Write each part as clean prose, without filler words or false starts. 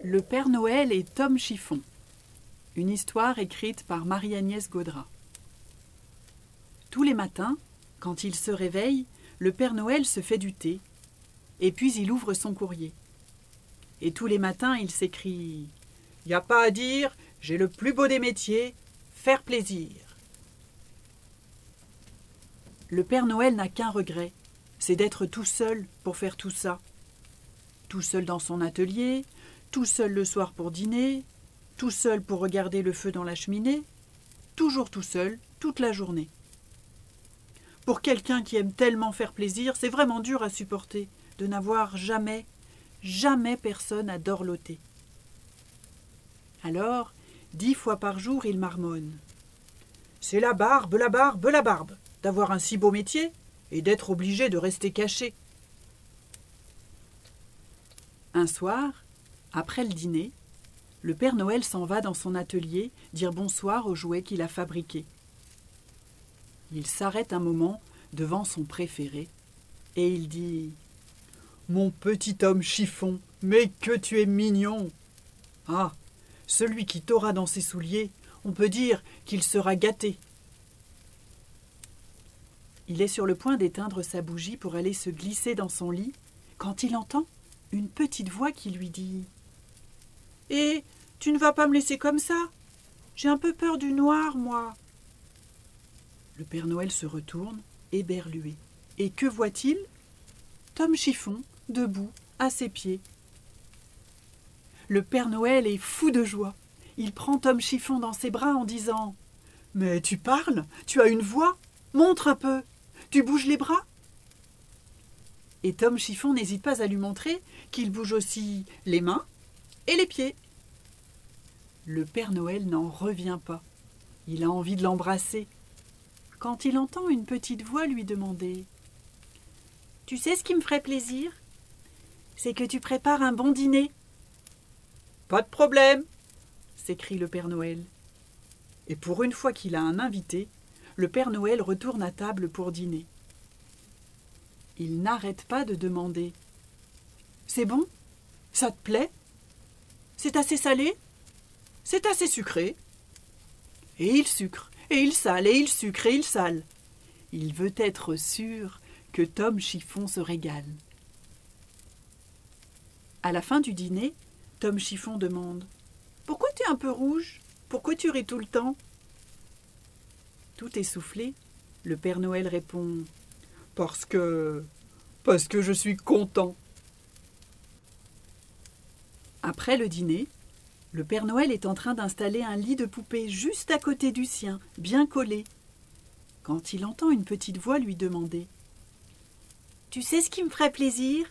Le Père Noël et Tom Chiffon. Une histoire écrite par Marie-Agnès Gaudrat. Tous les matins, quand il se réveille, le Père Noël se fait du thé, et puis il ouvre son courrier. Et tous les matins, il s'écrie « Y a pas à dire, j'ai le plus beau des métiers, faire plaisir ». Le Père Noël n'a qu'un regret, c'est d'être tout seul pour faire tout ça. Tout seul dans son atelier, tout seul le soir pour dîner, tout seul pour regarder le feu dans la cheminée, toujours tout seul, toute la journée. Pour quelqu'un qui aime tellement faire plaisir, c'est vraiment dur à supporter de n'avoir jamais personne à dorloter. Alors, 10 fois par jour, il marmonne. C'est la barbe, d'avoir un si beau métier et d'être obligé de rester caché. Un soir, après le dîner, le Père Noël s'en va dans son atelier dire bonsoir aux jouets qu'il a fabriqués. Il s'arrête un moment devant son préféré et il dit « Mon petit homme chiffon, mais que tu es mignon !» Ah, celui qui t'aura dans ses souliers, on peut dire qu'il sera gâté. Il est sur le point d'éteindre sa bougie pour aller se glisser dans son lit quand il entend une petite voix qui lui dit « Eh, tu ne vas pas me laisser comme ça? J'ai un peu peur du noir, moi. » Le Père Noël se retourne, éberlué. Et que voit-il? Tom Chiffon, debout, à ses pieds. Le Père Noël est fou de joie. Il prend Tom Chiffon dans ses bras en disant « Mais tu parles? Tu as une voix? Montre un peu. Tu bouges les bras ?» Et Tom Chiffon n'hésite pas à lui montrer qu'il bouge aussi les mains et les pieds. Le Père Noël n'en revient pas. Il a envie de l'embrasser. Quand il entend une petite voix lui demander « Tu sais ce qui me ferait plaisir? C'est que tu prépares un bon dîner. »« Pas de problème !» s'écrie le Père Noël. Et pour une fois qu'il a un invité, le Père Noël retourne à table pour dîner. Il n'arrête pas de demander « C'est bon? Ça te plaît? C'est assez salé? C'est assez sucré? » Et il sucre, et il sale, et il sucre, et il sale. Il veut être sûr que Tom Chiffon se régale. À la fin du dîner, Tom Chiffon demande « Pourquoi tu es un peu rouge? Pourquoi tu ris tout le temps ?» Tout essoufflé, le Père Noël répond « Parce que je suis content. » Après le dîner, le Père Noël est en train d'installer un lit de poupée juste à côté du sien, bien collé, quand il entend une petite voix lui demander « Tu sais ce qui me ferait plaisir?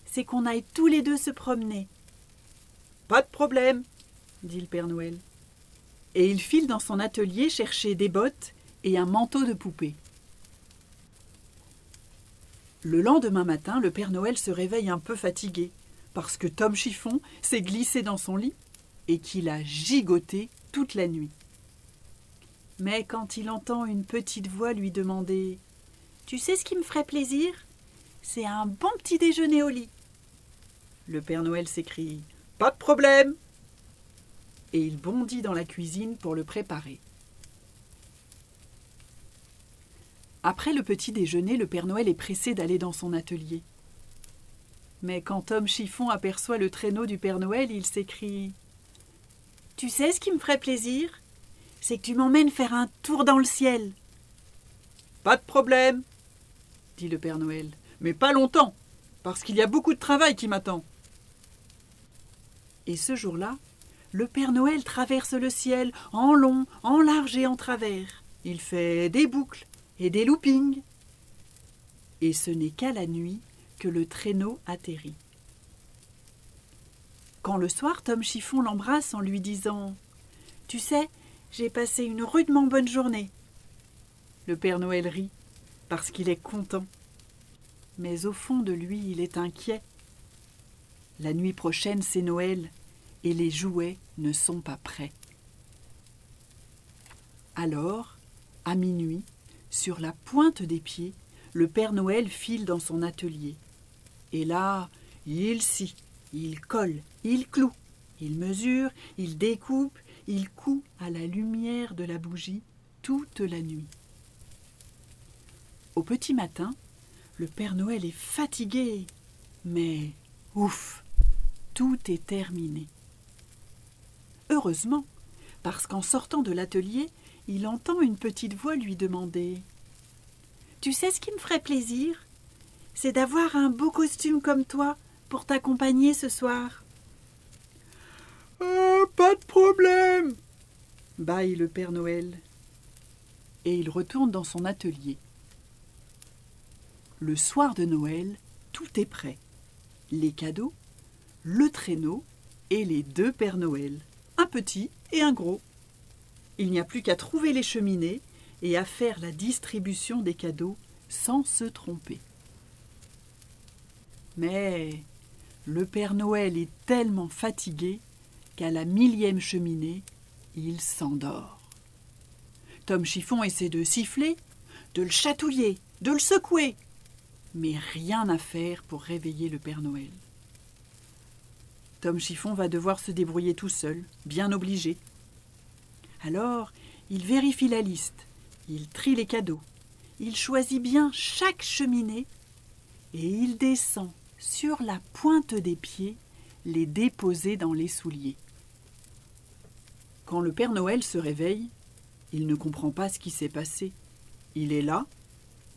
C'est qu'on aille tous les deux se promener. »« Pas de problème, » dit le Père Noël. Et il file dans son atelier chercher des bottes et un manteau de poupée. Le lendemain matin, le Père Noël se réveille un peu fatigué parce que Tom Chiffon s'est glissé dans son lit et qu'il a gigoté toute la nuit. Mais quand il entend une petite voix lui demander « Tu sais ce qui me ferait plaisir? C'est un bon petit déjeuner au lit. » Le Père Noël s'écrie « Pas de problème !» et il bondit dans la cuisine pour le préparer. Après le petit déjeuner, le Père Noël est pressé d'aller dans son atelier. Mais quand Tom Chiffon aperçoit le traîneau du Père Noël, il s'écrie « Tu sais ce qui me ferait plaisir? C'est que tu m'emmènes faire un tour dans le ciel. »« Pas de problème, » dit le Père Noël, « mais pas longtemps, parce qu'il y a beaucoup de travail qui m'attend. » Et ce jour-là, le Père Noël traverse le ciel en long, en large et en travers. Il fait des boucles et des loopings. Et ce n'est qu'à la nuit que le traîneau atterrit. Quand le soir, Tom Chiffon l'embrasse en lui disant « Tu sais, j'ai passé une rudement bonne journée. » Le Père Noël rit parce qu'il est content. Mais au fond de lui, il est inquiet. La nuit prochaine, c'est Noël et les jouets ne sont pas prêts. Alors, à minuit, sur la pointe des pieds, le Père Noël file dans son atelier. Et là, il scie, Il colle, il cloue, il mesure, il découpe, il coud à la lumière de la bougie toute la nuit. Au petit matin, le Père Noël est fatigué, mais ouf, tout est terminé. Heureusement, parce qu'en sortant de l'atelier, il entend une petite voix lui demander « Tu sais ce qui me ferait plaisir ? C'est d'avoir un beau costume comme toi pour t'accompagner ce soir. » « Pas de problème !» bâille le Père Noël. Et il retourne dans son atelier. Le soir de Noël, tout est prêt. Les cadeaux, le traîneau et les 2 Pères Noël, un petit et un gros. Il n'y a plus qu'à trouver les cheminées et à faire la distribution des cadeaux sans se tromper. Mais le Père Noël est tellement fatigué qu'à la 1000e cheminée, il s'endort. Tom Chiffon essaie de siffler, de le chatouiller, de le secouer, mais rien à faire pour réveiller le Père Noël. Tom Chiffon va devoir se débrouiller tout seul, bien obligé. Alors, il vérifie la liste, il trie les cadeaux, il choisit bien chaque cheminée et il descend sur la pointe des pieds les déposer dans les souliers. Quand le Père Noël se réveille, il ne comprend pas ce qui s'est passé. Il est là,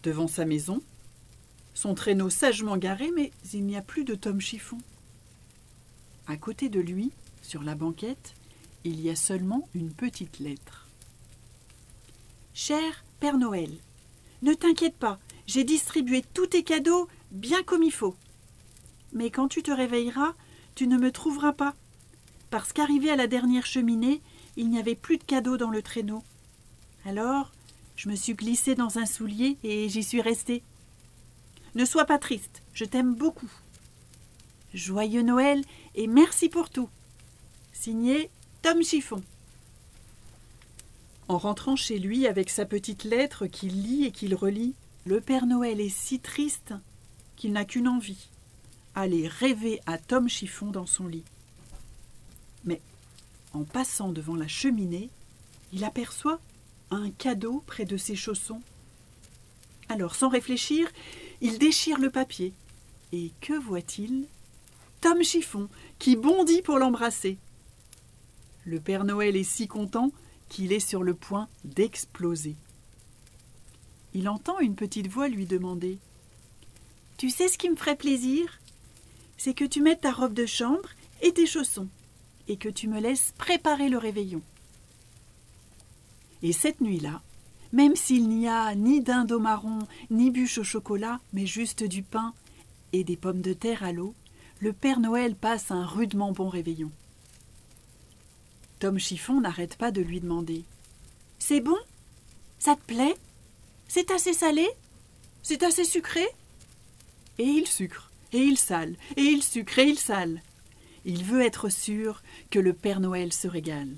devant sa maison, son traîneau sagement garé, mais il n'y a plus de Tom Chiffon. À côté de lui, sur la banquette, il y a seulement une petite lettre. « Cher Père Noël, ne t'inquiète pas, j'ai distribué tous tes cadeaux bien comme il faut. Mais quand tu te réveilleras, tu ne me trouveras pas, parce qu'arrivé à la dernière cheminée, il n'y avait plus de cadeaux dans le traîneau. Alors, je me suis glissée dans un soulier et j'y suis restée. Ne sois pas triste, je t'aime beaucoup. Joyeux Noël et merci pour tout. Signé Tom Chiffon. » En rentrant chez lui avec sa petite lettre qu'il lit et qu'il relit, le Père Noël est si triste qu'il n'a qu'une envie, aller rêver à Tom Chiffon dans son lit. Mais en passant devant la cheminée, il aperçoit un cadeau près de ses chaussons. Alors, sans réfléchir, il déchire le papier. Et que voit-il ? Tom Chiffon, qui bondit pour l'embrasser. Le Père Noël est si content qu'il est sur le point d'exploser. Il entend une petite voix lui demander « Tu sais ce qui me ferait plaisir ? C'est que tu mettes ta robe de chambre et tes chaussons, et que tu me laisses préparer le réveillon. » Et cette nuit-là, même s'il n'y a ni dinde au marron, ni bûche au chocolat, mais juste du pain et des pommes de terre à l'eau, le Père Noël passe un rudement bon réveillon. Tom Chiffon n'arrête pas de lui demander « C'est bon ? Ça te plaît ? C'est assez salé ? C'est assez sucré ?» Et il sucre, et il sale, et il sucre, et il sale. Il veut être sûr que le Père Noël se régale.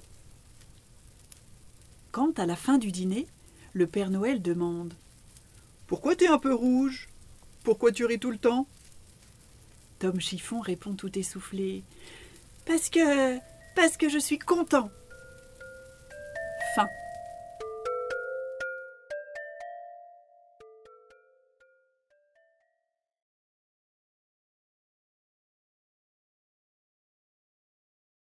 Quand, à la fin du dîner, le Père Noël demande « Pourquoi t'es un peu rouge ? Pourquoi tu ris tout le temps ?» Tom Chiffon répond tout essoufflé « Parce que je suis content.